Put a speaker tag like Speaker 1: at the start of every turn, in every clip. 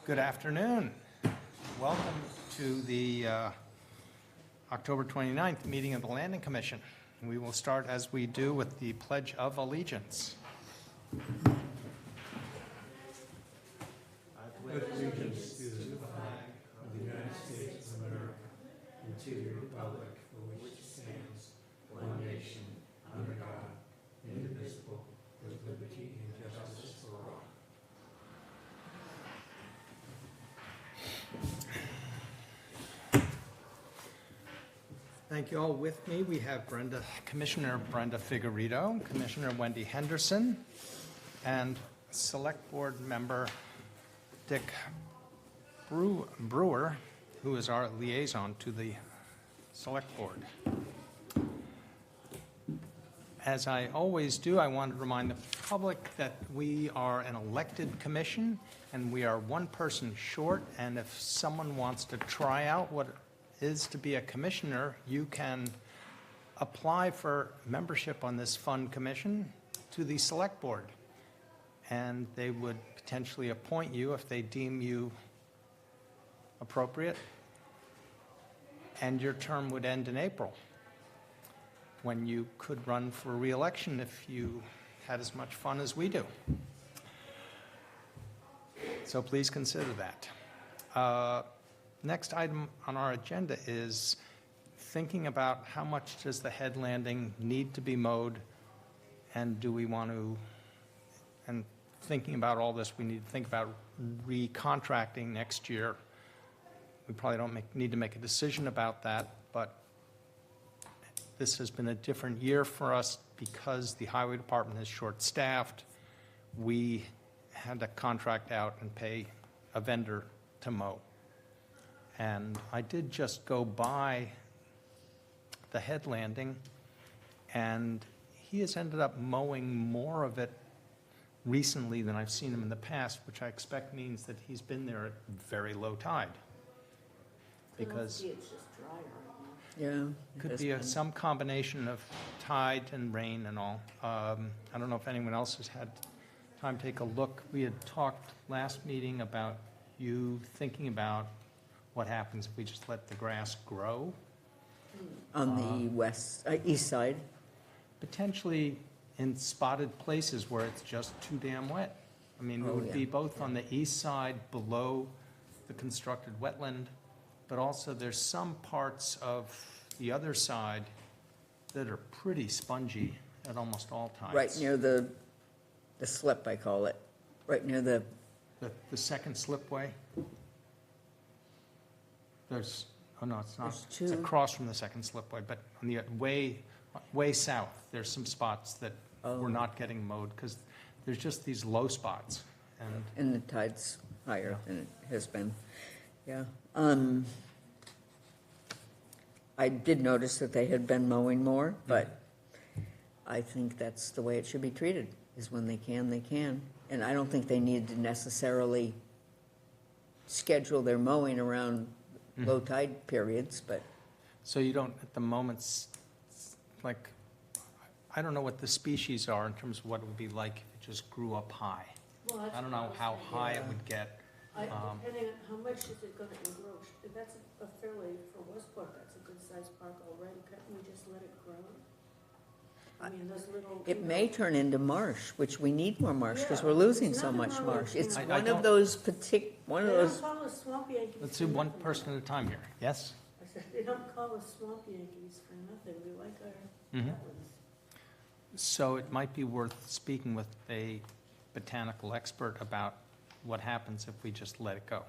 Speaker 1: Good afternoon. Welcome to the October 29th meeting of the Landing Commission. We will start as we do with the Pledge of Allegiance.
Speaker 2: With allegiance to the flag of the United States of America and to the republic for which it stands, one nation, under God, indivisible, with liberty and justice for all.
Speaker 1: Thank you all. With me, we have Commissioner Brenda Figueredo, Commissioner Wendy Henderson, and Select Board Member Dick Brewer, who is our liaison to the Select Board. As I always do, I want to remind the public that we are an elected commission and we are one person short, and if someone wants to try out what it is to be a commissioner, you can apply for membership on this fun commission to the Select Board, and they would potentially appoint you if they deem you appropriate, and your term would end in April, when you could run for re-election if you had as much fun as we do. So please consider that. Next item on our agenda is thinking about how much does the head landing need to be mowed, and do we want to, and thinking about all this, we need to think about recontracting next year. We probably don't need to make a decision about that, but this has been a different year for us because the highway department is short-staffed. We had to contract out and pay a vendor to mow. And I did just go by the head landing, and he has ended up mowing more of it recently than I've seen him in the past, which I expect means that he's been there at very low tide. Because
Speaker 3: It's just dry right now.
Speaker 2: Yeah.
Speaker 1: could be some combination of tide and rain and all. I don't know if anyone else has had time to take a look. We had talked last meeting about you thinking about what happens if we just let the grass grow.
Speaker 4: On the east side.
Speaker 1: Potentially in spotted places where it's just too damn wet. I mean, it
Speaker 4: Oh,
Speaker 1: would
Speaker 4: yeah.
Speaker 1: be both on the east side below the constructed wetland, but also there's some parts of the other side that are pretty spongy at almost all times.
Speaker 4: Right near the slip, I call it, right near the,
Speaker 1: The second slipway. There's, oh no, it's not.
Speaker 4: There's
Speaker 1: It's
Speaker 4: two.
Speaker 1: across from the second slipway, but on the way south, there's some spots that we're not getting mowed because there's just these low spots. And
Speaker 4: the tide's higher than it has been, yeah. I did notice that they had been mowing more, but I think that's the way it should be treated, is when they can, they can. And I don't think they need to necessarily schedule their mowing around low tide periods, but
Speaker 1: so you don't, at the moment, like, I don't know what the species are in terms of what it would be like if it just grew up high.
Speaker 3: Well, that's
Speaker 1: I don't
Speaker 3: what
Speaker 1: know
Speaker 3: was
Speaker 1: how
Speaker 3: thinking.
Speaker 1: high it would get.
Speaker 3: Depending on how much is it gonna encroach, if that's a fairly, for Westport, that's a good sized park already, couldn't we just let it grow? I mean, those little.
Speaker 4: it
Speaker 3: you
Speaker 4: may
Speaker 3: know-
Speaker 4: turn into marsh, which we need more marsh, because
Speaker 3: Yeah,
Speaker 4: we're losing
Speaker 3: there's
Speaker 4: so
Speaker 3: nothing
Speaker 4: much
Speaker 3: wrong with,
Speaker 4: marsh.
Speaker 3: you
Speaker 4: It's
Speaker 3: know-
Speaker 1: I
Speaker 4: one
Speaker 1: don't-
Speaker 4: of those one of
Speaker 3: They
Speaker 4: those,
Speaker 3: don't call us swamp Yankees.
Speaker 1: Let's
Speaker 3: for
Speaker 1: do one
Speaker 3: nothing.
Speaker 1: person at a time here. Yes?
Speaker 3: I said, they don't call us swamp Yankees for nothing, we like our
Speaker 1: Mhm.
Speaker 3: wetlands.
Speaker 1: So it might be worth speaking with a botanical expert about what happens if we just let it go.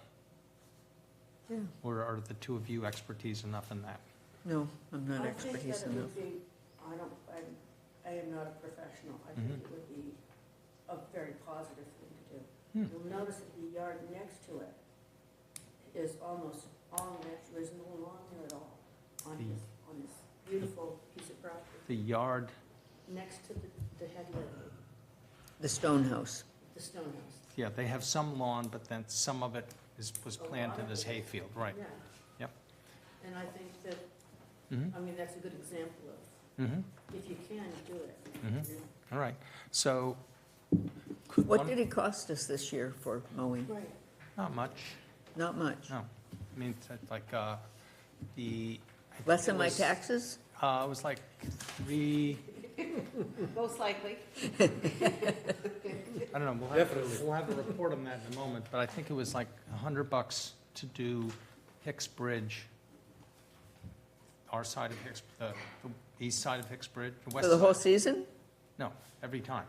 Speaker 4: yeah,
Speaker 1: Or are the two of you expertise enough in that?
Speaker 4: no, I'm not
Speaker 3: I
Speaker 4: expertise
Speaker 3: think that it
Speaker 4: enough.
Speaker 3: would be, I am not a professional, I think
Speaker 1: Mhm.
Speaker 3: it would be a very positive thing to do.
Speaker 1: Hmm.
Speaker 3: You'll notice that the yard next to it is almost all natural, there's no lawn there at all on this beautiful piece of property,
Speaker 1: The yard,
Speaker 3: next to the headland,
Speaker 4: The stone house.
Speaker 3: the stone house.
Speaker 1: yeah, they have some lawn, but then some of it was
Speaker 3: A lot
Speaker 1: planted
Speaker 3: of
Speaker 1: as
Speaker 3: it is.
Speaker 1: hayfield, right?
Speaker 3: Yeah.
Speaker 1: Yep.
Speaker 3: And I think that,
Speaker 1: Mhm,
Speaker 3: I mean, that's a good example of,
Speaker 1: mhm,
Speaker 3: if you can, do it.
Speaker 1: mhm.
Speaker 3: you know?
Speaker 1: All right, so. could
Speaker 4: What
Speaker 1: one-
Speaker 4: did it cost us this year for mowing?
Speaker 3: Right.
Speaker 1: Not much,
Speaker 4: Not much.
Speaker 1: no. I mean, it's like, I think
Speaker 4: Less
Speaker 1: it
Speaker 4: than my
Speaker 1: was-
Speaker 4: taxes?
Speaker 1: It was like three,
Speaker 5: Most likely.
Speaker 1: I don't know, we'll have a report on that in a moment, but I think it was like $100 to do Hicks Bridge, our side of Hicks, the east side of Hicks Bridge, the west
Speaker 4: For the whole
Speaker 1: side.
Speaker 4: season?
Speaker 1: No, every time.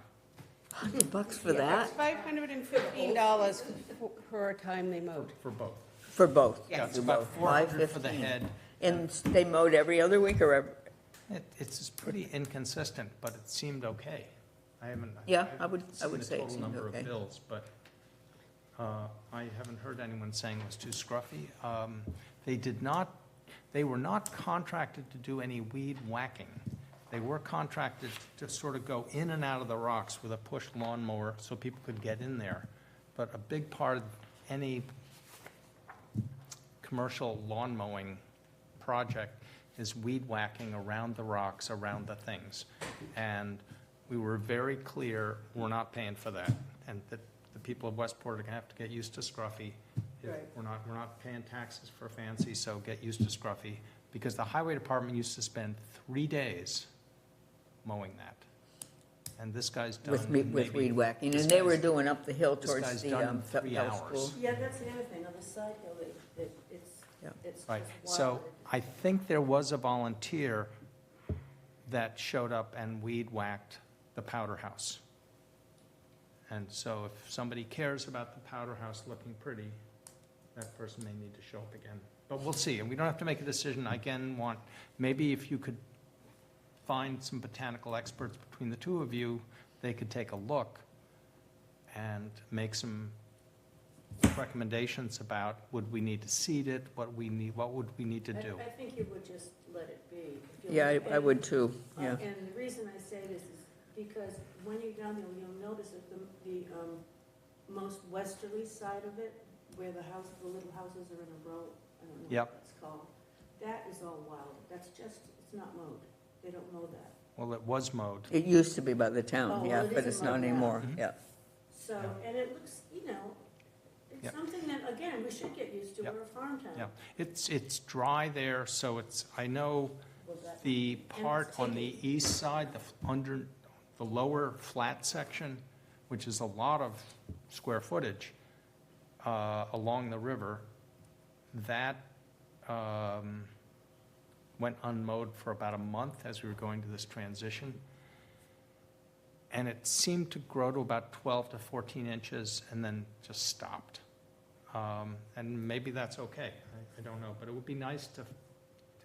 Speaker 4: $100 for
Speaker 5: It's
Speaker 4: that?
Speaker 5: $515 per time they mowed.
Speaker 1: For both.
Speaker 4: For both?
Speaker 5: Yeah,
Speaker 1: Yeah, it's
Speaker 4: Do
Speaker 1: about
Speaker 4: both.
Speaker 1: 400 for the
Speaker 4: $515.
Speaker 1: head.
Speaker 4: And they mowed every other week or every?
Speaker 1: It's pretty inconsistent, but it seemed okay. I haven't.
Speaker 4: Yeah, I would
Speaker 1: seen
Speaker 4: say it
Speaker 1: the
Speaker 4: seemed
Speaker 1: total number
Speaker 4: okay.
Speaker 1: of bills, but I haven't heard anyone saying it was too scruffy. They were not contracted to do any weed whacking. They were contracted to sort of go in and out of the rocks with a push lawnmower so people could get in there. But a big part of any commercial lawn mowing project is weed whacking around the rocks, around the things. And we were very clear, we're not paying for that. And that the people of Westport are gonna have to get used to scruffy.
Speaker 5: Right.
Speaker 1: We're not paying taxes for fancy, so get used to scruffy. Because the highway department used to spend 3 days mowing that. And this guy's done
Speaker 4: With
Speaker 1: maybe-
Speaker 4: weed whacking,
Speaker 1: this
Speaker 4: and they were
Speaker 1: guy's-
Speaker 4: doing up the hill
Speaker 1: this
Speaker 4: towards
Speaker 1: guy's
Speaker 4: the
Speaker 1: done in 3
Speaker 4: health
Speaker 1: hours.
Speaker 4: school.
Speaker 3: Yeah, that's the other thing, on the side hill,
Speaker 4: Yeah.
Speaker 3: it's
Speaker 1: Right,
Speaker 3: just
Speaker 1: so
Speaker 3: wild.
Speaker 1: I think there was a volunteer that showed up and weed whacked the powder house. And so if somebody cares about the powder house looking pretty, that person may need to show up again. But we'll see, and we don't have to make a decision. I again want, maybe if you could find some botanical experts between the two of you, they could take a look and make some recommendations about, would we need to seed it, what would we need to do?
Speaker 3: I think you would just let it be. If you
Speaker 4: Yeah,
Speaker 3: look
Speaker 4: I
Speaker 3: at-
Speaker 4: would too, yeah.
Speaker 3: And the reason I say this is because when you're down there, you'll notice that the most westerly side of it, where the little houses are in a row, I don't know
Speaker 1: Yep.
Speaker 3: what it's called, that is all wild. That's just, it's not mowed. They don't mow that.
Speaker 1: Well, it was mowed.
Speaker 4: It used to be by the
Speaker 3: Oh,
Speaker 4: town,
Speaker 3: well,
Speaker 4: yeah,
Speaker 3: it
Speaker 4: but
Speaker 3: isn't
Speaker 4: it's not
Speaker 3: like that.
Speaker 4: anymore,
Speaker 1: Mhm.
Speaker 4: yeah.
Speaker 3: So,
Speaker 1: Yeah.
Speaker 3: and it looks, it's
Speaker 1: Yep.
Speaker 3: something that, again, we should get used to.
Speaker 1: Yep.
Speaker 3: We're a farm town.
Speaker 1: Yeah, it's dry there, so I know
Speaker 3: Was that-
Speaker 1: the part
Speaker 3: it's
Speaker 1: on the
Speaker 3: sticky.
Speaker 1: east side, under, the lower flat section, which is a lot of square footage along the river, that went unmowed for about a month as we were going to this transition. And it seemed to grow to about 12 to 14 inches and then just stopped. And maybe that's okay, I don't know, but it would be nice to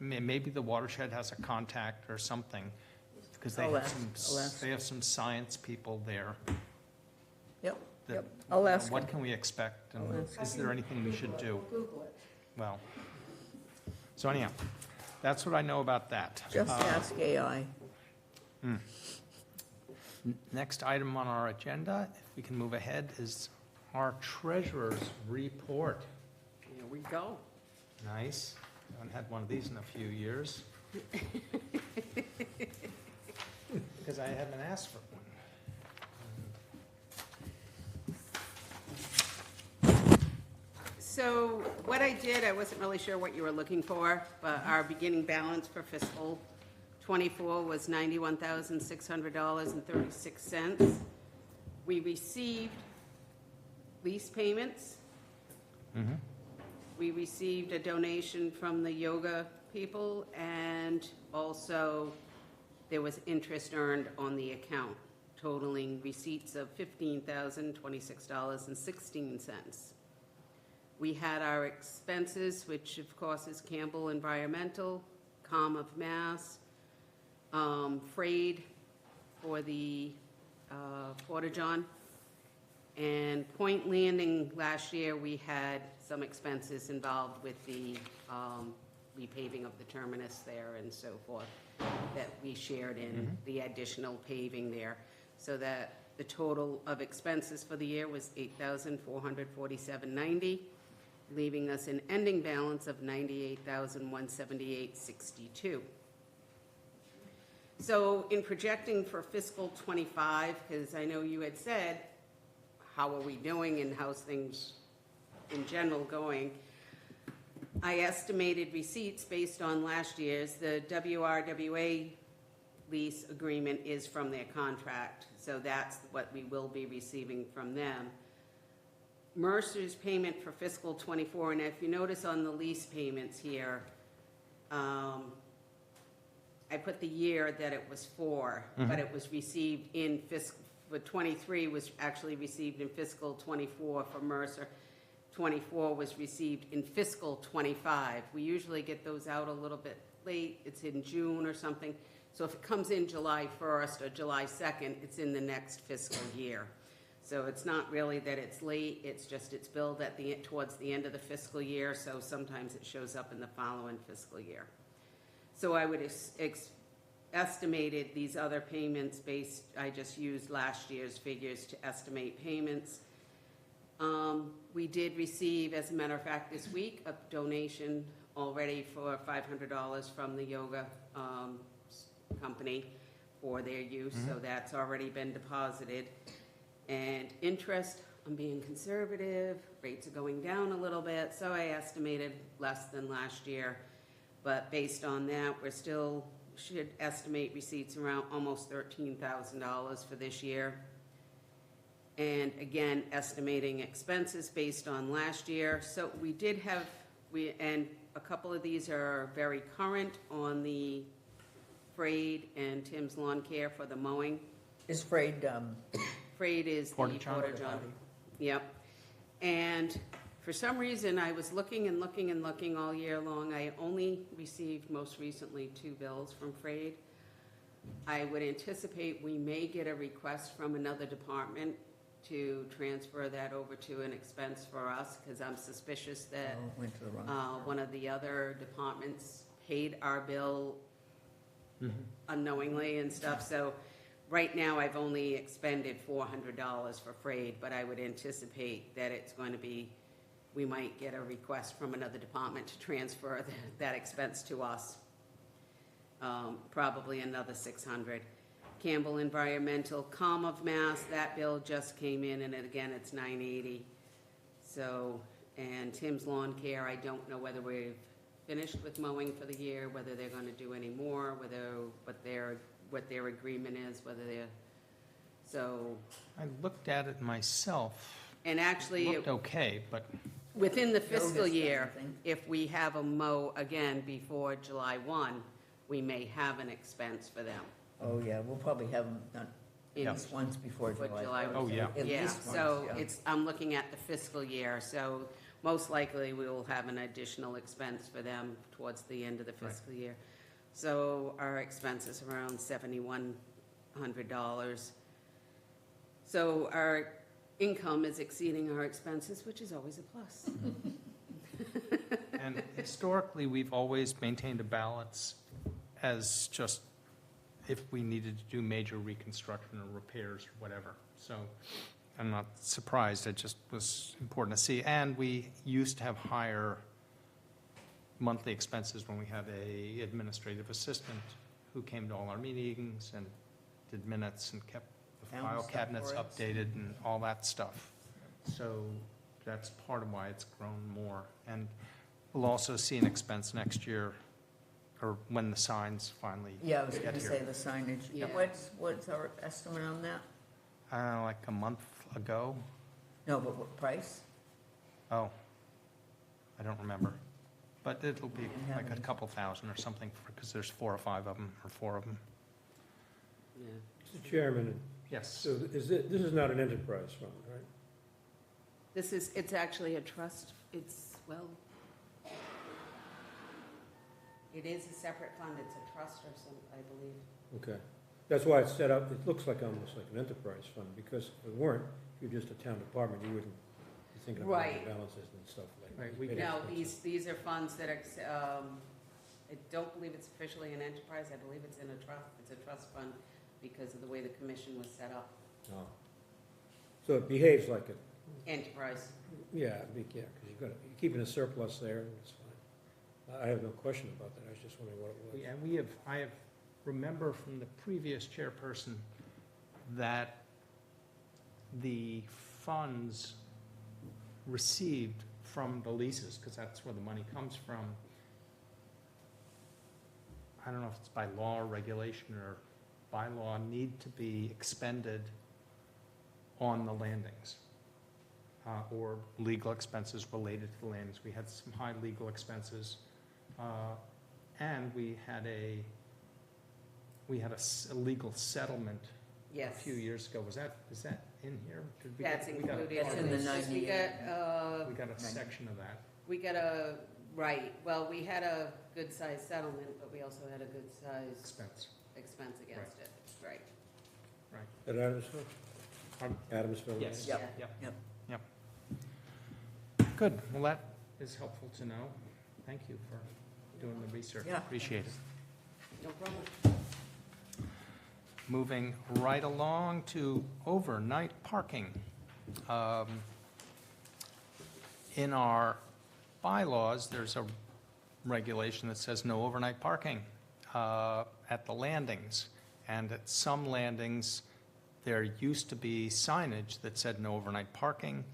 Speaker 1: maybe the watershed has a contact or something, because
Speaker 4: I'll ask.
Speaker 1: they have some science people there.
Speaker 4: Yep,
Speaker 1: that,
Speaker 4: yep, I'll ask
Speaker 1: What
Speaker 4: him.
Speaker 1: can we expect,
Speaker 4: I'll
Speaker 1: and
Speaker 4: ask
Speaker 1: is there anything we should do?
Speaker 3: Google it.
Speaker 1: Well, so anyhow, that's what I know about that.
Speaker 4: Just ask AI.
Speaker 1: Next item on our agenda, if we can move ahead, is our treasurer's report.
Speaker 5: Here we go.
Speaker 1: Nice. Haven't had one of these in a few years. Because I haven't asked for one.
Speaker 5: So what I did, I wasn't really sure what you were looking for, but our beginning balance for fiscal '24 was $91,600.36. We received lease payments.
Speaker 1: Mhm.
Speaker 5: We received a donation from the yoga people, and also there was interest earned on the account, totaling receipts of $15,026.16. We had our expenses, which of course is Campbell Environmental, Com of Mass, Frayed for the Porta-John, and Point Landing. Last year, we had some expenses involved with the repaving of the terminus there and so forth that we shared in the additional paving there. So that the total of expenses for the year was $8,447.90, leaving us an ending balance of $98,178.62. So in projecting for fiscal '25, because I know you had said, how are we doing and how's things in general going. I estimated receipts based on last year's. The WRWA lease agreement is from their contract, so that's what we will be receiving from them. Mercer's payment for fiscal '24, and if you notice on the lease payments here, I put the year that it was for, but it was received in fiscal, for '23 was actually received in fiscal '24 for Mercer. '24 was received in fiscal '25. We usually get those out a little bit late, it's in June or something. So if it comes in July 1st or July 2nd, it's in the next fiscal year. So it's not really that it's late, it's just it's billed at towards the end of the fiscal year, so sometimes it shows up in the following fiscal year. So I would estimated these other payments based, I just used last year's figures to estimate payments. We did receive, as a matter of fact, this week, a donation already for $500 from the yoga company for their use, so that's already been deposited. And interest, I'm being conservative, rates are going down a little bit, so I estimated less than last year. But based on that, we're still, should estimate receipts around almost $13,000 for this year. And again, estimating expenses based on last year. So we did have, and a couple of these are very current on the Frayed and Tim's Lawn Care for the mowing.
Speaker 4: Is Frayed,
Speaker 5: Frayed is the
Speaker 1: Porta-John.
Speaker 5: Porta-John. Yep. And for some reason, I was looking and looking and looking all year long. I only received most recently 2 bills from Frayed. I would anticipate we may get a request from another department to transfer that over to an expense for us, because I'm suspicious that
Speaker 4: went to the wrong.
Speaker 5: one of the other departments paid our bill unknowingly and stuff. So right now, I've only expended $400 for Frayed, but I would anticipate that it's going to be, we might get a request from another department to transfer that expense to us. Probably another $600. Campbell Environmental, Calm of Mass, that bill just came in, and again, it's $980. So, and Tim's Lawn Care, I don't know whether we've finished with mowing for the year, whether they're going to do any more, whether what their agreement is, whether they're, so.
Speaker 1: I looked at it myself.
Speaker 5: And actually,
Speaker 1: It looked okay, but
Speaker 5: within the fiscal
Speaker 4: Noticed
Speaker 5: year,
Speaker 4: anything.
Speaker 5: if we have a mow again before July 1, we may have an expense for them.
Speaker 4: Oh, yeah, we'll probably have them done
Speaker 5: in-
Speaker 4: at least once before
Speaker 5: Before
Speaker 4: July.
Speaker 5: July
Speaker 4: 1st.
Speaker 1: Oh, yeah.
Speaker 4: At
Speaker 5: Yeah,
Speaker 4: least once,
Speaker 5: so
Speaker 4: yeah.
Speaker 5: I'm looking at the fiscal year, so most likely we will have an additional expense for them towards the end of the fiscal year. So our expense is around $7,100. So our income is exceeding our expenses, which is always a plus.
Speaker 1: And historically, we've always maintained a balance as just if we needed to do major reconstruction or repairs or whatever. So I'm not surprised, it just was important to see. And we used to have higher monthly expenses when we had a administrative assistant who came to all our meetings and did minutes and kept the
Speaker 4: Found
Speaker 1: file
Speaker 4: stuff
Speaker 1: cabinets
Speaker 4: for us.
Speaker 1: updated and all that stuff. So that's part of why it's grown more. And we'll also see an expense next year, or when the signs finally
Speaker 4: Yeah, I was
Speaker 1: get
Speaker 4: gonna
Speaker 1: here.
Speaker 4: say the signage.
Speaker 5: Yeah.
Speaker 4: What's our estimate on that?
Speaker 1: I don't know, like a month ago?
Speaker 4: No, but what price?
Speaker 1: Oh, I don't remember. But it'll be
Speaker 4: Didn't have
Speaker 1: like a
Speaker 4: any.
Speaker 1: couple thousand or something, because there's 4 or 5 of them, or 4 of them.
Speaker 5: Yeah.
Speaker 2: Mr. Chairman,
Speaker 1: Yes.
Speaker 2: so this is not an enterprise fund, right?
Speaker 5: It's actually a trust, well, it is a separate fund, it's a trust or some, I believe.
Speaker 2: Okay. That's why it's set up, it looks like almost like an enterprise fund, because if it weren't, if you're just a town department, you wouldn't be thinking about
Speaker 5: Right.
Speaker 2: the balances and stuff like that.
Speaker 1: Right, we-
Speaker 5: No, these are funds that are, I don't believe it's officially an enterprise, I believe it's in a trust, it's a trust fund because of the way the commission was set up.
Speaker 2: Oh. So it behaves like a,
Speaker 5: Enterprise,
Speaker 2: yeah, because you're keeping a surplus there, and it's fine. I have no question about that, I was just wondering what it was.
Speaker 1: And I have, remember from the previous chairperson that the funds received from the leases, because that's where the money comes from. I don't know if it's by law or regulation or by law, need to be expended on the landings, or legal expenses related to the landings. We had some high legal expenses, and we had a legal settlement a
Speaker 5: Yes.
Speaker 1: few years ago. Is that in here? Did we
Speaker 5: That's
Speaker 1: get- we got a
Speaker 5: included.
Speaker 1: part
Speaker 4: in
Speaker 1: of
Speaker 4: the
Speaker 1: this?
Speaker 4: 90.
Speaker 1: We got a section of that.
Speaker 5: We got well, we had a good-sized settlement, but we also had a good-sized
Speaker 1: Expense.
Speaker 5: expense against it, right?
Speaker 2: At Adamsville?
Speaker 1: Pardon?
Speaker 2: Adamsville?
Speaker 1: Yes.
Speaker 4: Yep.
Speaker 1: Yep.
Speaker 4: Yep.
Speaker 1: Good, well, that is helpful to know. Thank you for doing the research.
Speaker 4: Yeah.
Speaker 1: Appreciate it.
Speaker 5: No problem.
Speaker 1: Moving right along to overnight parking. In our bylaws, there's a regulation that says no overnight parking at the landings. And at some landings, there used to be signage that said no overnight parking.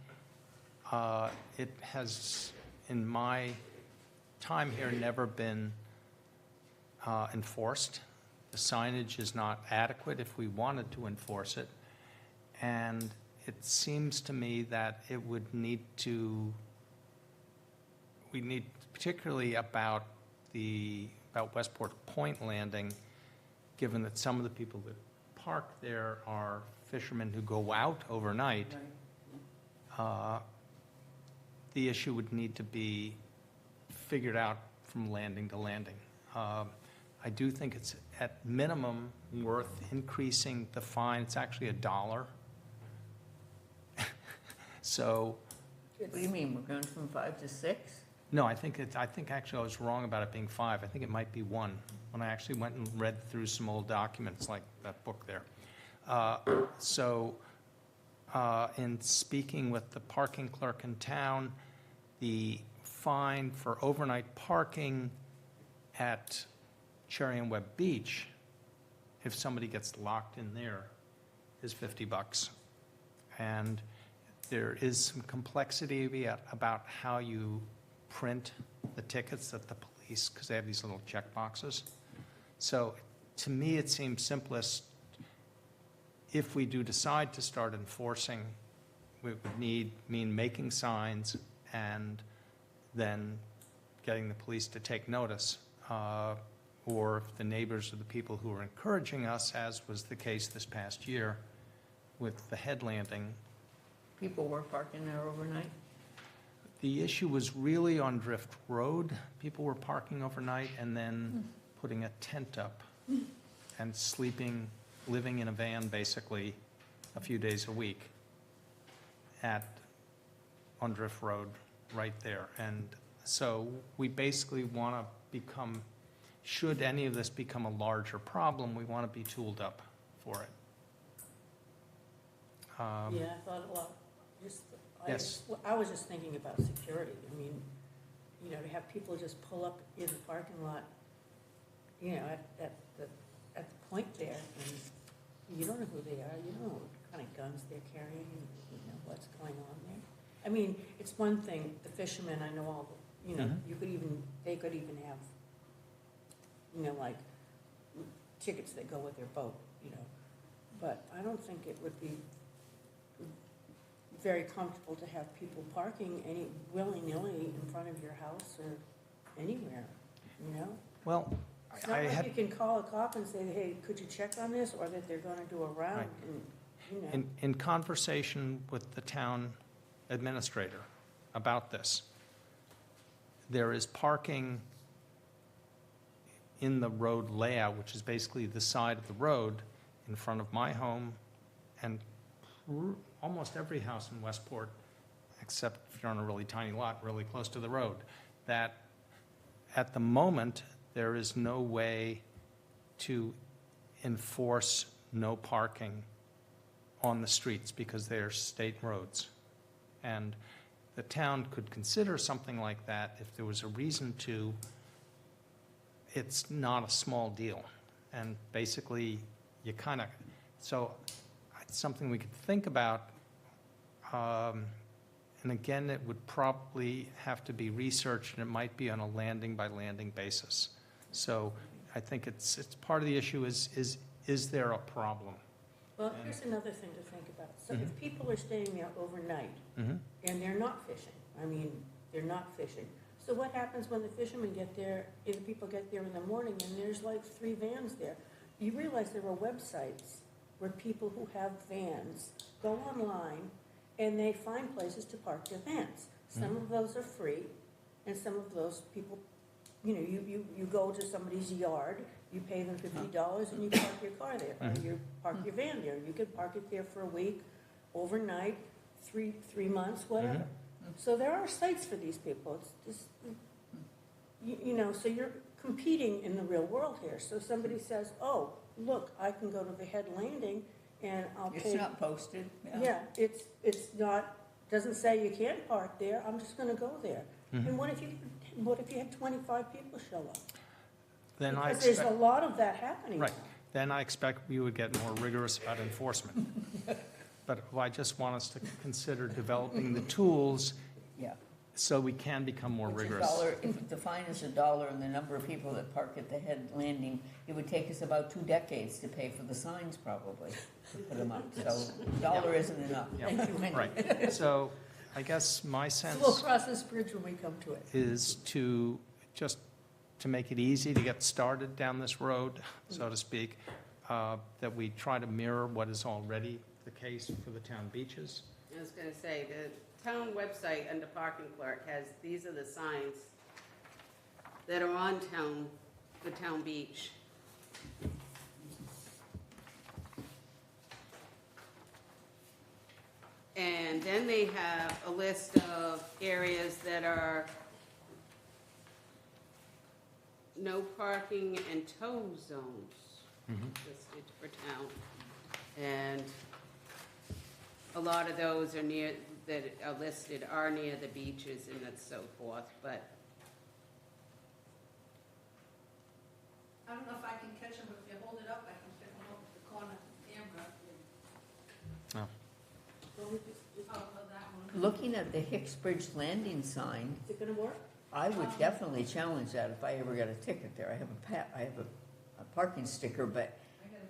Speaker 1: It has, in my time here, never been enforced. The signage is not adequate if we wanted to enforce it. And it seems to me that it would need to, we need, particularly about Westport Point Landing, given that some of the people that park there are fishermen who go out overnight, the issue would need to be figured out from landing to landing. I do think it's at minimum worth increasing the fine. It's actually $1. So,
Speaker 4: What do you mean, we're going from 5 to 6?
Speaker 1: no, I think actually I was wrong about it being 5. I think it might be 1, when I actually went and read through some old documents like that book there. In speaking with the parking clerk in town, the fine for overnight parking at Cherry and Webb Beach, if somebody gets locked in there, is $50. And there is some complexity about how you print the tickets that the police, because they have these little check boxes. So to me, it seems simplest, if we do decide to start enforcing, we would mean making signs and then getting the police to take notice. Or if the neighbors or the people who are encouraging us, as was the case this past year with the head landing.
Speaker 4: People were parking there overnight?
Speaker 1: The issue was really on Drift Road. People were parking overnight and then putting a tent up and sleeping, living in a van basically a few days a week on Drift Road right there. And so we basically want to become, should any of this become a larger problem, we want to be tooled up for it.
Speaker 3: Yeah, I thought a lot,
Speaker 1: Yes.
Speaker 3: I was just thinking about security. I mean, you know, to have people just pull up in the parking lot, you know, at the point there, and you don't know who they are, you don't know what kind of guns they're carrying, you know, what's going on there. I mean, it's one thing, the fishermen, I know all, you know, they could even have, you know, like, tickets that go with their boat, you know. But I don't think it would be very comfortable to have people parking any willy-nilly in front of your house or anywhere, you know?
Speaker 1: Well,
Speaker 3: It's not
Speaker 1: I
Speaker 3: like
Speaker 1: had,
Speaker 3: you can call a cop and say, hey, could you check on this, or that they're gonna do a round,
Speaker 1: Right.
Speaker 3: and, you know.
Speaker 1: in conversation with the town administrator about this, there is parking in the road layout, which is basically the side of the road in front of my home and almost every house in Westport, except if you're on a really tiny lot, really close to the road, that at the moment, there is no way to enforce no parking on the streets because they are state roads. And the town could consider something like that if there was a reason to. It's not a small deal. And basically, you kind of, so it's something we could think about. And again, it would probably have to be researched, and it might be on a landing-by-landing basis. So I think it's part of the issue is there a problem?
Speaker 3: Well, here's another thing to think about. So
Speaker 1: Mhm.
Speaker 3: if people are staying there overnight
Speaker 1: Mhm.
Speaker 3: and they're not fishing, I mean, they're not fishing. So what happens when the fishermen get there, and the people get there in the morning and there's like 3 vans there? You realize there are websites where people who have vans go online and they find places to park their vans. Some of those are free, and some of those people, you go to somebody's yard, you pay them $50 and you park your car there, or you park your van there. You could park it there for a week, overnight, 3 months, whatever. So there are sites for these people. It's just, so you're competing in the real world here. So somebody says, oh, look, I can go to the head landing and I'll pay.
Speaker 4: It's not posted.
Speaker 3: Yeah, it's not, doesn't say you can't park there, I'm just gonna go there. And what if you had 25 people show up?
Speaker 1: Then I
Speaker 3: Because there's a
Speaker 1: expect,
Speaker 3: lot of that happening.
Speaker 1: right, then I expect we would get more rigorous about enforcement. But I just want us to consider developing the tools
Speaker 4: Yeah.
Speaker 1: so we can become more
Speaker 4: It's
Speaker 1: rigorous.
Speaker 4: $1, if the fine is $1 and the number of people that park at the head landing, it would take us about 2 decades to pay for the signs probably, to put them up. So $1 isn't enough.
Speaker 1: Yeah.
Speaker 3: Thank you, Wendy.
Speaker 1: Right, so I guess my
Speaker 3: So
Speaker 1: sense
Speaker 3: we'll cross this bridge when we come to it.
Speaker 1: is to make it easy to get started down this road, so to speak, that we try to mirror what is already the case for the town beaches.
Speaker 5: I was gonna say, the town website under parking clerk these are the signs that are on the town beach. And then they have a list of areas that are no parking and tow zones listed for town. And a lot of those are that are listed are near the beaches and so forth, but
Speaker 6: I don't know if I can catch them, if you hold it up, I can pick them up with the corner of the camera. Oh, that one.
Speaker 4: Looking at the Hicksbridge Landing sign,
Speaker 3: Is it gonna work?
Speaker 4: I would definitely challenge that if I ever got a ticket there. I have a parking sticker, but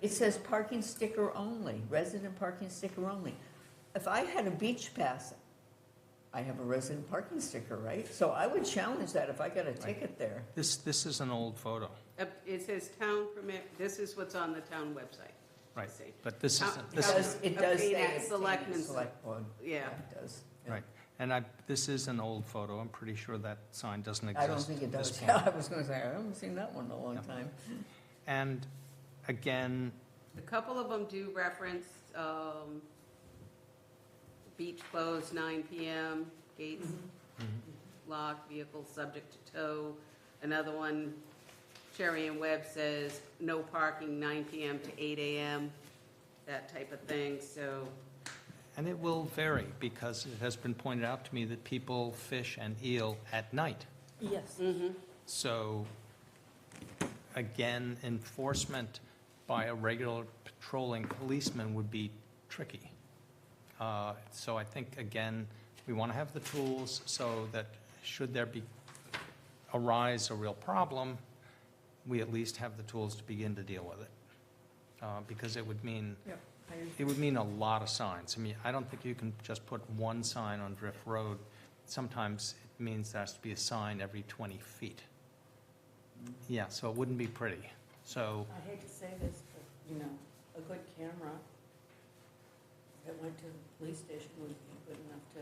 Speaker 4: it says parking sticker only, resident parking sticker only. If I had a beach pass, I have a resident parking sticker, right? So I would challenge that if I got a ticket there.
Speaker 1: This is an old photo,
Speaker 5: it says town permit, this is what's on the town website.
Speaker 1: right,
Speaker 5: See.
Speaker 1: but this
Speaker 5: How-
Speaker 1: is,
Speaker 4: It
Speaker 1: this
Speaker 5: how-
Speaker 1: is,
Speaker 4: does, it does
Speaker 5: Obtain
Speaker 4: say
Speaker 5: at
Speaker 4: obtain
Speaker 5: selectmen's-
Speaker 4: select board.
Speaker 5: Yeah.
Speaker 4: It does. Yeah.
Speaker 1: right. And this is an old photo, I'm pretty sure that sign doesn't exist.
Speaker 4: I don't think it
Speaker 1: at this
Speaker 4: does.
Speaker 1: point.
Speaker 4: I was gonna say, I haven't seen that one in a long
Speaker 1: Yeah.
Speaker 4: time.
Speaker 1: And again,
Speaker 5: A couple of them do reference, beach closed 9 PM, gates locked, vehicles subject to tow. Another one, Cherry and Webb says no parking 9 PM to 8 AM, that type of thing, so.
Speaker 1: and it will vary, because it has been pointed out to me that people fish and eel at night.
Speaker 3: Yes.
Speaker 1: So, again, enforcement by a regular patrolling policeman would be tricky. So I think, again, we want to have the tools so that should there arise a real problem, we at least have the tools to begin to deal with it. Because it would mean a lot of signs. I mean, I don't think you can just put one sign on Drift Road. Sometimes it means there has to be a sign every 20 feet. Yeah, so it wouldn't be pretty. So,
Speaker 3: I hate to say this, but, a good camera that went to the police station would be good enough to,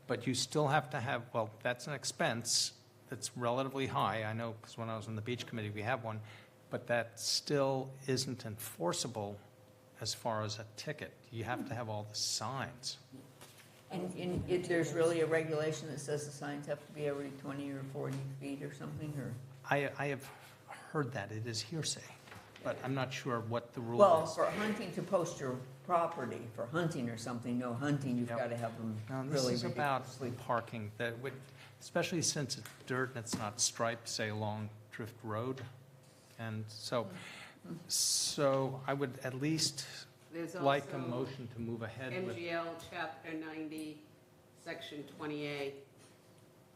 Speaker 1: but you still have to have, well, that's an expense that's relatively high. I know, because when I was on the beach committee, we have one, but that still isn't enforceable as far as a ticket. You have to have all the signs.
Speaker 4: And if there's really a regulation that says the signs have to be every 20 or 40 feet or something, or?
Speaker 1: I have heard that, it is hearsay, but I'm not sure what the rule
Speaker 4: Well,
Speaker 1: is.
Speaker 4: for hunting to post your property, for hunting or something, no hunting, you've
Speaker 1: Yep.
Speaker 4: got to have them
Speaker 1: Now, this
Speaker 4: really
Speaker 1: is about
Speaker 4: ridiculously.
Speaker 1: parking, that would, especially since it's dirt and it's not striped, say, along Drift Road. And so I would at least
Speaker 5: There's
Speaker 1: like a
Speaker 5: also
Speaker 1: motion to move ahead with.
Speaker 5: MGL Chapter 90 Section 20A,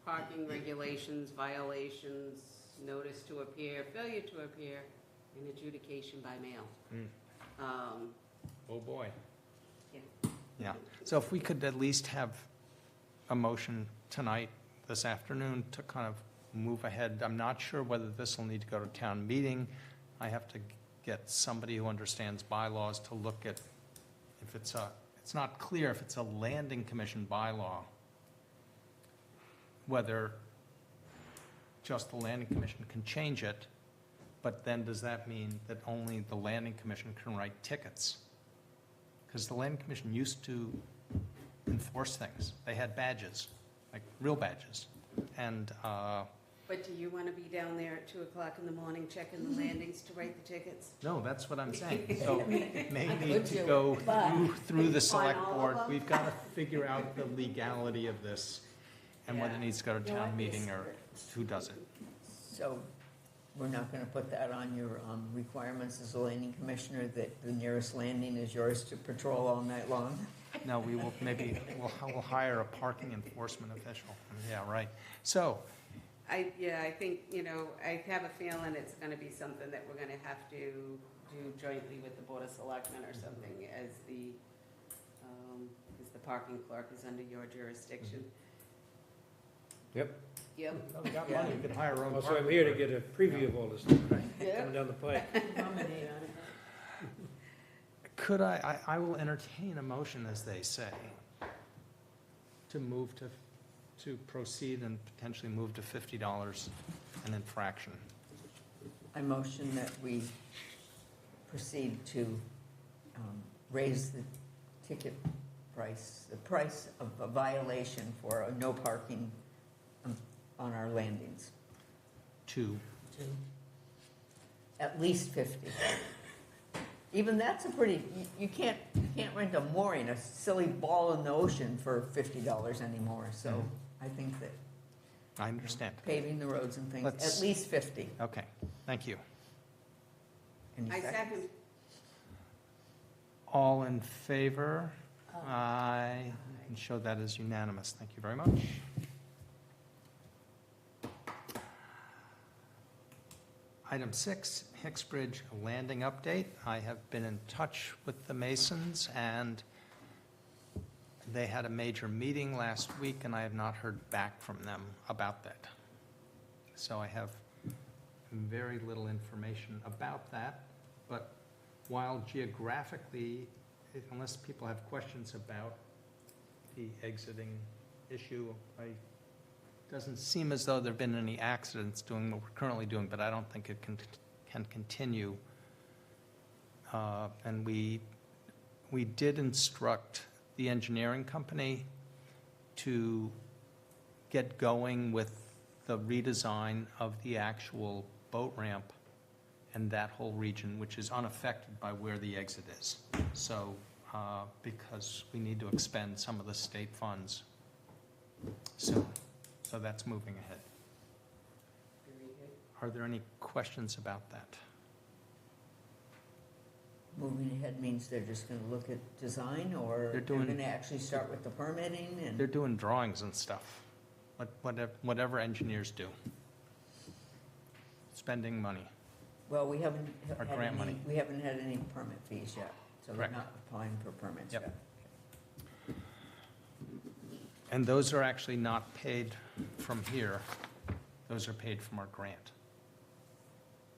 Speaker 5: parking regulations, violations, notice to appear, failure to appear, and adjudication by mail.
Speaker 1: Oh, boy.
Speaker 5: Yeah.
Speaker 1: Yeah, so if we could at least have a motion tonight, this afternoon, to kind of move ahead. I'm not sure whether this will need to go to town meeting. I have to get somebody who understands bylaws to look at if it's not clear if it's a landing commission bylaw, whether just the landing commission can change it, but then does that mean that only the landing commission can write tickets? Because the landing commission used to enforce things. They had badges, like real badges. And,
Speaker 5: But do you want to be down there at 2 o'clock in the morning checking the landings to write the tickets?
Speaker 1: no, that's what I'm saying. So it may
Speaker 3: I
Speaker 1: need
Speaker 3: could
Speaker 1: to
Speaker 3: do
Speaker 1: go
Speaker 3: it, but-
Speaker 1: through the select
Speaker 5: all of
Speaker 1: board.
Speaker 5: them?
Speaker 1: We've got to figure out the legality of this and whether it
Speaker 5: Yeah.
Speaker 1: needs to go to
Speaker 3: You know
Speaker 1: town
Speaker 3: what,
Speaker 1: meeting
Speaker 3: this-
Speaker 1: or who does it.
Speaker 4: So we're not gonna put that on your requirements as a landing commissioner, that the nearest landing is yours to patrol all night long?
Speaker 1: No, we will, maybe, we'll hire a parking enforcement official. Yeah, right. So,
Speaker 5: I think, I have a feeling it's gonna be something that we're gonna have to do jointly with the Board of Selectmen or something as the parking clerk is under your jurisdiction.
Speaker 2: Yep.
Speaker 5: Yep.
Speaker 1: oh, we got money, we could hire our own
Speaker 2: Also,
Speaker 1: parking
Speaker 2: I'm here to
Speaker 1: clerk.
Speaker 2: get a preview of all this stuff
Speaker 5: Yeah.
Speaker 2: coming down the pike.
Speaker 3: Nominate on it.
Speaker 1: Could I will entertain a motion, as they say, to move to proceed and potentially move to $50 an infraction.
Speaker 4: I motion that we proceed to raise the ticket price, the price of a violation for a no parking on our landings,
Speaker 1: To,
Speaker 4: at least 50. Even that's a pretty, you can't rent a mooring, a silly ball in the ocean for $50 anymore, so I think that
Speaker 1: I understand.
Speaker 4: paving the roads and things,
Speaker 1: Let's-
Speaker 4: at least 50.
Speaker 1: Okay, thank you.
Speaker 4: Any
Speaker 5: I
Speaker 4: seconds?
Speaker 5: second.
Speaker 1: All in favor? Aye. And show that as unanimous. Thank you very much. Item 6, Hicksbridge Landing Update. I have been in touch with the Masons, and they had a major meeting last week, and I have not heard back from them about that. So I have very little information about that, but while geographically, unless people have questions about the exiting issue, doesn't seem as though there've been any accidents doing what we're currently doing, but I don't think it can continue. And we did instruct the engineering company to get going with the redesign of the actual boat ramp and that whole region, which is unaffected by where the exit is. So, because we need to expend some of the state funds soon. So that's moving ahead.
Speaker 5: Very good.
Speaker 1: Are there any questions about that?
Speaker 4: Moving ahead means they're just gonna look at design, or
Speaker 1: They're
Speaker 4: they're
Speaker 1: doing-
Speaker 4: gonna actually start with the permitting and?
Speaker 1: They're doing drawings and stuff, whatever engineers do. Spending money.
Speaker 4: Well, we haven't
Speaker 1: Or
Speaker 4: had
Speaker 1: grant
Speaker 4: any,
Speaker 1: money.
Speaker 4: we haven't had any permit fees yet, so they're
Speaker 1: Correct.
Speaker 4: not applying for permits
Speaker 1: Yep.
Speaker 4: yet.
Speaker 1: And those are actually not paid from here. Those are paid from our grant.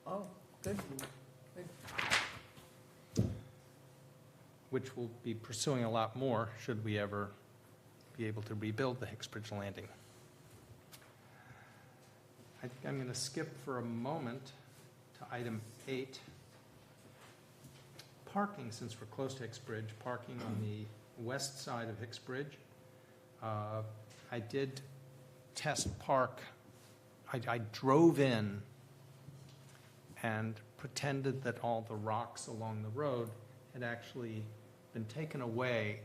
Speaker 4: Oh, good, good.
Speaker 1: Which we'll be pursuing a lot more should we ever be able to rebuild the Hicksbridge Landing. I think I'm going to skip for a moment to item 8. Parking, since we're close to Hicksbridge, parking on the west side of Hicksbridge. I did test park. I drove in and pretended that all the rocks along the road had actually been taken away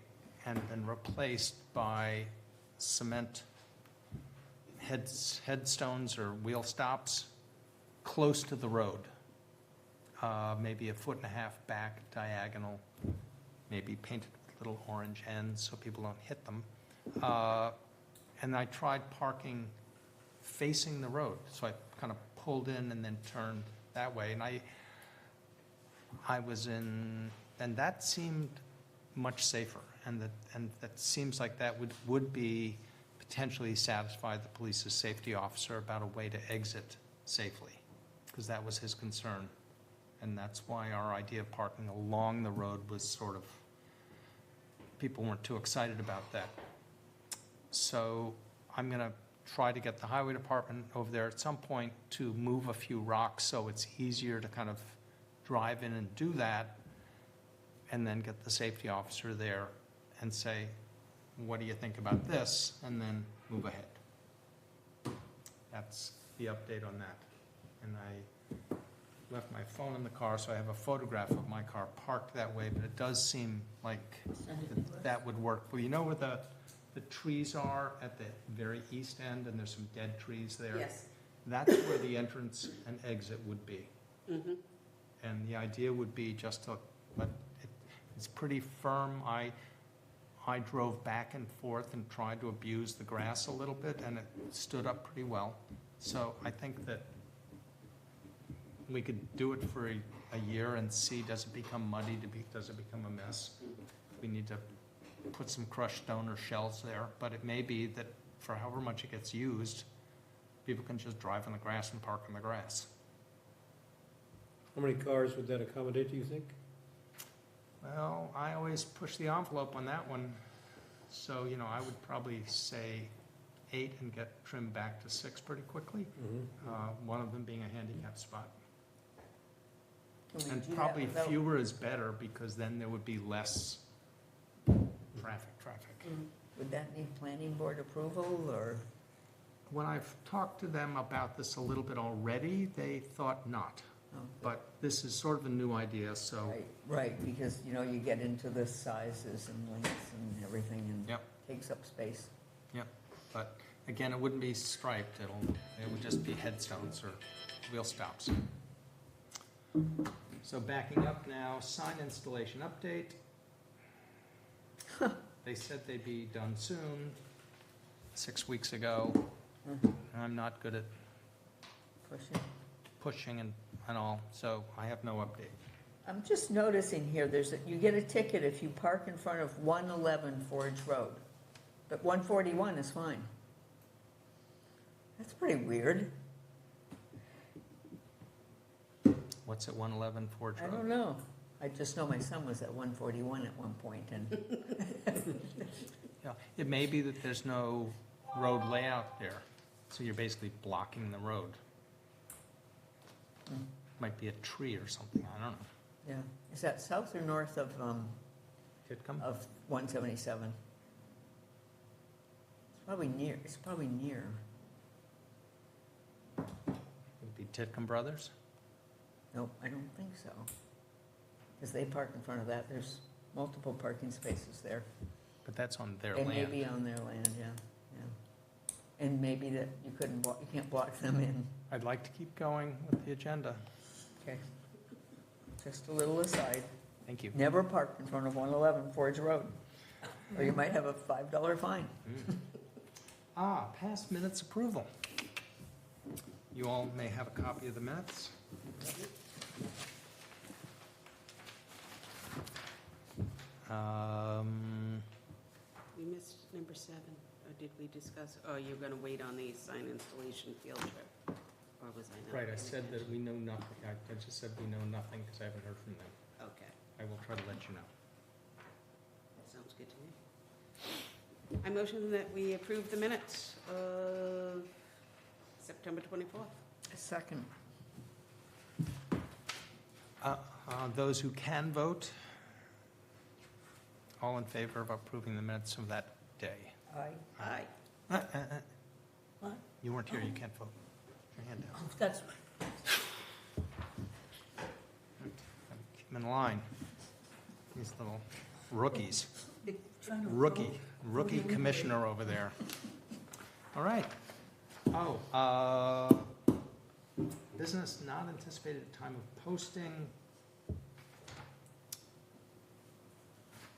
Speaker 1: and been replaced by cement headstones or wheel stops close to the road, maybe 1.5 feet back diagonal, maybe painted with little orange ends so people don't hit them. And I tried parking facing the road, so I kind of pulled in and then turned that way. And I was in, and that seemed much safer. And that seems like that would be potentially satisfy the police's safety officer about a way to exit safely, because that was his concern. And that's why our idea of parking along the road was sort of, people weren't too excited about that. So I'm going to try to get the highway department over there at some point to move a few rocks so it's easier to kind of drive in and do that, and then get the safety officer there and say, what do you think about this? And then move ahead. That's the update on that. And I left my phone in the car, so I have a photograph of my car parked that way, but it does seem like that would work. Well, you know where the trees are at the very east end, and there's some dead trees there?
Speaker 5: Yes.
Speaker 1: That's where the entrance and exit would be.
Speaker 5: Mhm.
Speaker 1: And the idea would be just to let, it's pretty firm. I drove back and forth and tried to abuse the grass a little bit, and it stood up pretty well. So I think that we could do it for a year and see, does it become muddy, does it become a mess? We need to put some crushed stone or shells there, but it may be that for however much it gets used, people can just drive on the grass and park on the grass.
Speaker 2: How many cars would that accommodate, do you think?
Speaker 1: Well, I always push the envelope on that one. So, you know, I would probably say 8 and get trimmed back to 6 pretty quickly. One of them being a handicap spot.
Speaker 4: Can we
Speaker 1: And
Speaker 4: do that
Speaker 1: probably
Speaker 4: without-
Speaker 1: fewer is better, because then there would be less traffic.
Speaker 4: Would that need planning board approval, or?
Speaker 1: When I've talked to them about this a little bit already, they thought not.
Speaker 4: Oh,
Speaker 1: But this is sort of a new idea, so,
Speaker 4: Right, because, you know, you get into the sizes and lengths and everything, and
Speaker 1: Yep.
Speaker 4: takes up space.
Speaker 1: but again, it wouldn't be striped. It would just be headstones or wheel stops. So backing up now, sign installation update. They said they'd be done soon, 6 weeks ago.
Speaker 4: Mhm.
Speaker 1: I'm not good at pushing and all, so I have no update.
Speaker 4: I'm just noticing here, you get a ticket if you park in front of 111 Forge Road, but 141 is fine. That's pretty weird.
Speaker 1: What's at 111 Forge
Speaker 4: I
Speaker 1: Road?
Speaker 4: don't know. I just know my son was at 141 at one point, and
Speaker 1: Yeah, it may be that there's no road layout there, so you're basically blocking the road.
Speaker 4: Hmm.
Speaker 1: Might be a tree or something, I don't know.
Speaker 4: yeah. Is that south or north of
Speaker 1: Titcomb?
Speaker 4: 177? It's probably near.
Speaker 1: Would it be Titcomb Brothers?
Speaker 4: Nope, I don't think so. Because they park in front of that, there's multiple parking spaces there.
Speaker 1: But that's on their
Speaker 4: They may
Speaker 1: land.
Speaker 4: be on their land, yeah. And maybe that you can't block them in.
Speaker 1: I'd like to keep going with the agenda.
Speaker 4: Okay. Just a little aside,
Speaker 1: Thank you.
Speaker 4: never park in front of 111 Forge Road, or you might have a $5 fine.
Speaker 1: Past minutes approval. You all may have a copy of the minutes.
Speaker 5: We missed number 7, or did we discuss, oh, you're gonna wait on the sign installation field trip? Or was I not?
Speaker 1: Right, I
Speaker 5: paying
Speaker 1: said that
Speaker 5: attention?
Speaker 1: we know nothing. I just said we know nothing because I haven't heard from them.
Speaker 5: Okay,
Speaker 1: I will try to let you know.
Speaker 5: sounds good to me. I motion that we approve the minutes of September 24th.
Speaker 4: A second.
Speaker 1: Those who can vote, all in favor of approving the minutes of that day?
Speaker 5: Aye.
Speaker 3: What?
Speaker 1: You weren't here, you can't vote. Your hand down.
Speaker 3: That's,
Speaker 1: Keep them in line. These little rookies.
Speaker 3: they're trying to.
Speaker 1: Rookie commissioner over there. All right. Business not anticipated at time of posting.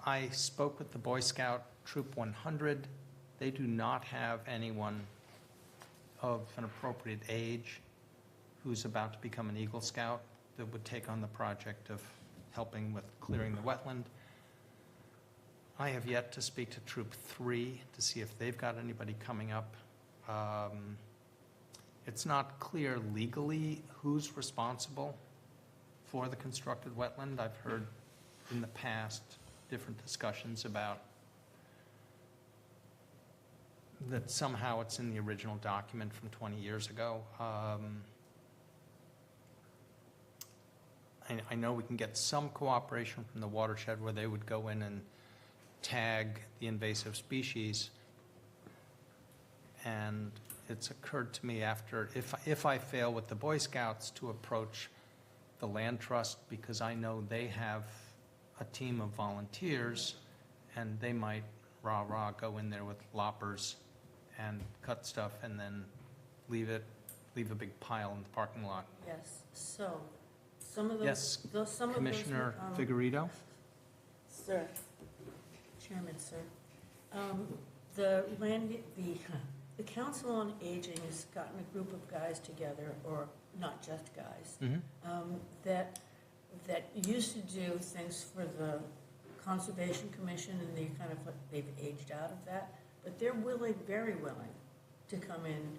Speaker 1: I spoke with the Boy Scout Troop 100. they do not have anyone of an appropriate age who's about to become an Eagle Scout that would take on the project of helping with clearing the wetland. I have yet to speak to Troop 3 to see if they've got anybody coming up. It's not clear legally who's responsible for the constructed wetland. I've heard in the past different discussions about that somehow it's in the original document from 20 years ago. I know we can get some cooperation from the watershed where they would go in and tag the invasive species. And it's occurred to me after, if I fail with the Boy Scouts, to approach the Land Trust, because I know they have a team of volunteers, and they might rah-rah go in there with loppers and cut stuff and then leave a big pile in the parking lot.
Speaker 3: Yes, so, some of
Speaker 1: Yes,
Speaker 3: those, some of those.
Speaker 1: Commissioner Figueredo?
Speaker 3: Sir, Chairman, sir, the Council on Aging has gotten a group of guys together, or not just guys, that used to do things for the Conservation Commission, and they kind of, they've aged out of that, but they're willing, very willing, to come in,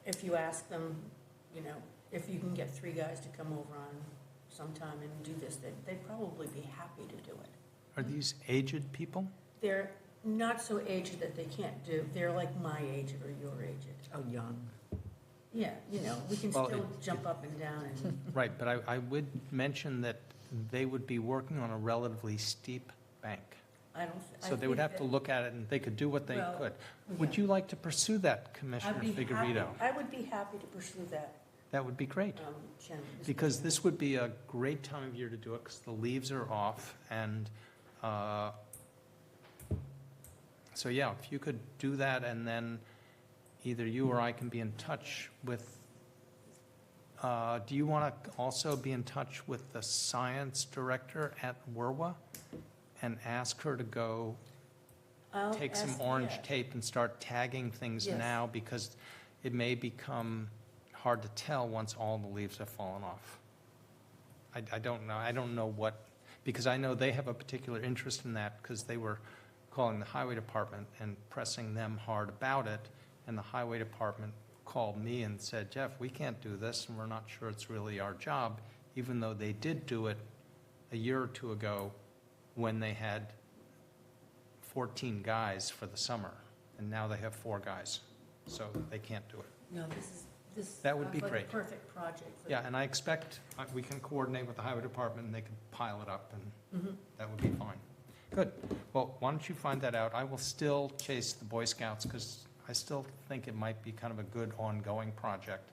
Speaker 3: if you ask them, if you can get 3 guys to come over on sometime and do this, they'd probably be happy to do it.
Speaker 1: Are these aged people?
Speaker 3: They're not so aged that they can't do, they're like my age or your age.
Speaker 4: Oh, young.
Speaker 3: Yeah, we can
Speaker 1: Well,
Speaker 3: still jump up and down and,
Speaker 1: Right, but I would mention that they would be working on a relatively steep bank.
Speaker 3: I don't.
Speaker 1: So they would have to look at it, and they could do what they
Speaker 3: Well,
Speaker 1: could. Would
Speaker 3: yeah.
Speaker 1: you like to pursue that, Commissioner Figueredo?
Speaker 3: I would be happy to pursue that,
Speaker 1: That would be great,
Speaker 3: Chairman.
Speaker 1: because this would be a great time of year to do it, because the leaves are off, and so, yeah, if you could do that, and then either you or I can be in touch with, do you want to also be in touch with the science director at WERWA and ask her to go
Speaker 3: I'll
Speaker 1: take some
Speaker 3: ask-
Speaker 1: orange
Speaker 3: yeah.
Speaker 1: tape and start tagging things
Speaker 3: Yes.
Speaker 1: now, because it may become hard to tell once all the leaves have fallen off. I don't know. I don't know what, because I know they have a particular interest in that, because they were calling the highway department and pressing them hard about it, and the highway department called me and said, Jeff, we can't do this, and we're not sure it's really our job, even though they did do it a year or 2 ago when they had 14 guys for the summer, and now they have 4 guys, so they can't do it.
Speaker 3: No, this.
Speaker 1: That would be
Speaker 3: sounds like a
Speaker 1: great.
Speaker 3: perfect project. for
Speaker 1: Yeah,
Speaker 3: them.
Speaker 1: and I expect we can coordinate with the highway department, and they can pile it up, and
Speaker 3: Mhm.
Speaker 1: that would be fine. Good. Well, why don't you find that out? I will still chase the Boy Scouts, because I still think it might be kind of a good ongoing project,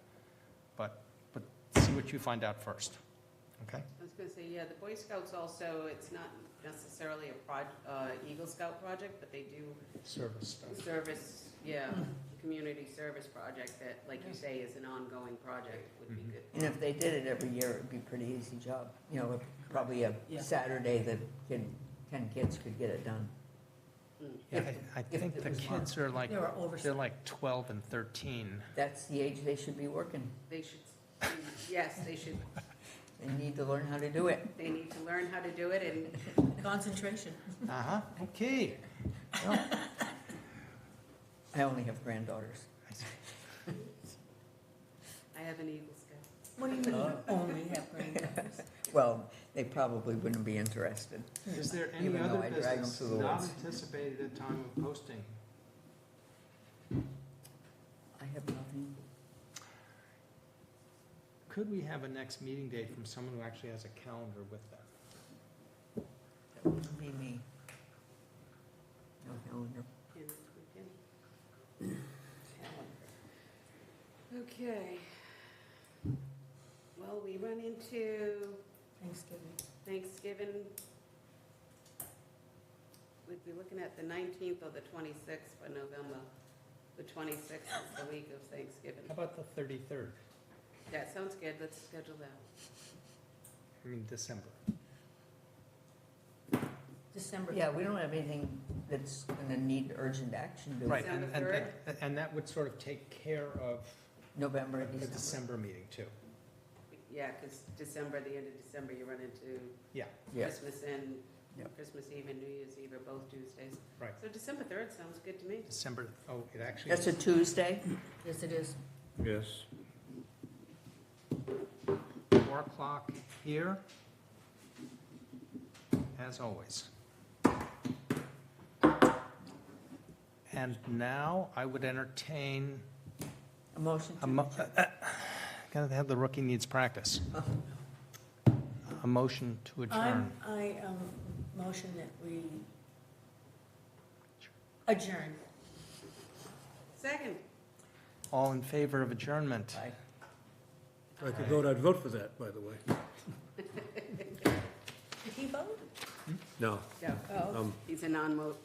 Speaker 1: but see what you find out first, okay?
Speaker 5: I was gonna say, yeah, the Boy Scouts also, it's not necessarily a Eagle Scout project, but they do
Speaker 1: Service stuff.
Speaker 5: service, community service project that, like you say, is an ongoing project, would be
Speaker 1: Mhm.
Speaker 5: good.
Speaker 4: And if they did it every year, it'd be a pretty easy job. Probably a
Speaker 3: Yeah.
Speaker 4: Saturday that 10 kids could get it done.
Speaker 5: Mm.
Speaker 1: Yeah,
Speaker 4: If-
Speaker 1: I
Speaker 4: if
Speaker 1: think
Speaker 4: it
Speaker 1: the
Speaker 4: was
Speaker 1: kids are like,
Speaker 3: They were over.
Speaker 1: they're like 12 and 13.
Speaker 4: That's the age they should be working.
Speaker 5: They should, yes, they should,
Speaker 4: They need to learn how to do it.
Speaker 5: they need to learn how to do it, and
Speaker 3: Concentration.
Speaker 1: Uh-huh, okay. Well,
Speaker 4: I only have granddaughters.
Speaker 5: I have an Eagle Scout.
Speaker 3: What do you mean, only have granddaughters?
Speaker 4: Well, they probably wouldn't be interested.
Speaker 1: Is there any
Speaker 4: Even though
Speaker 1: other
Speaker 4: I drag 'em
Speaker 1: business
Speaker 4: through the
Speaker 1: not
Speaker 4: woods.
Speaker 1: anticipated at time of posting?
Speaker 4: I have nothing.
Speaker 1: Could we have a next meeting date from someone who actually has a calendar with them?
Speaker 4: That wouldn't be me. No calendar.
Speaker 5: And we can- Okay. Well, we run into
Speaker 3: Thanksgiving.
Speaker 5: Thanksgiving. We'd be looking at the 19th or the 26th for November. The 26th is the week of Thanksgiving.
Speaker 1: How about the 33rd?
Speaker 5: That sounds good, let's schedule that.
Speaker 1: I mean, December.
Speaker 3: December.
Speaker 4: Yeah, we don't have anything that's gonna need urgent action, do
Speaker 1: Right,
Speaker 5: December
Speaker 1: and,
Speaker 5: 3rd?
Speaker 1: and that would sort of take care of
Speaker 4: November,
Speaker 1: the
Speaker 4: December.
Speaker 1: December meeting, too.
Speaker 5: Yeah, because December, the end of December, you run into
Speaker 1: Yeah,
Speaker 4: Yeah,
Speaker 5: Christmas and,
Speaker 4: Yep.
Speaker 5: Christmas Eve and New Year's Eve are both Tuesdays.
Speaker 1: right.
Speaker 5: So December 3rd sounds good to me.
Speaker 1: December, oh, it actually
Speaker 4: that's a
Speaker 1: is
Speaker 4: Tuesday?
Speaker 3: Yes, it is.
Speaker 2: Yes.
Speaker 1: 4 o'clock here, as always. And now I would entertain,
Speaker 4: A motion
Speaker 1: a
Speaker 4: to
Speaker 1: mo-
Speaker 4: adjourn.
Speaker 1: gotta have the rookie needs practice. A motion to adjourn.
Speaker 3: I motion that we adjourn.
Speaker 5: Second.
Speaker 1: All in favor of adjournment?
Speaker 4: Aye.
Speaker 2: If I could vote, I'd vote for that, by the way.
Speaker 3: Did he vote?
Speaker 2: No.
Speaker 5: Yeah,
Speaker 3: Oh.
Speaker 5: he's a non-vote.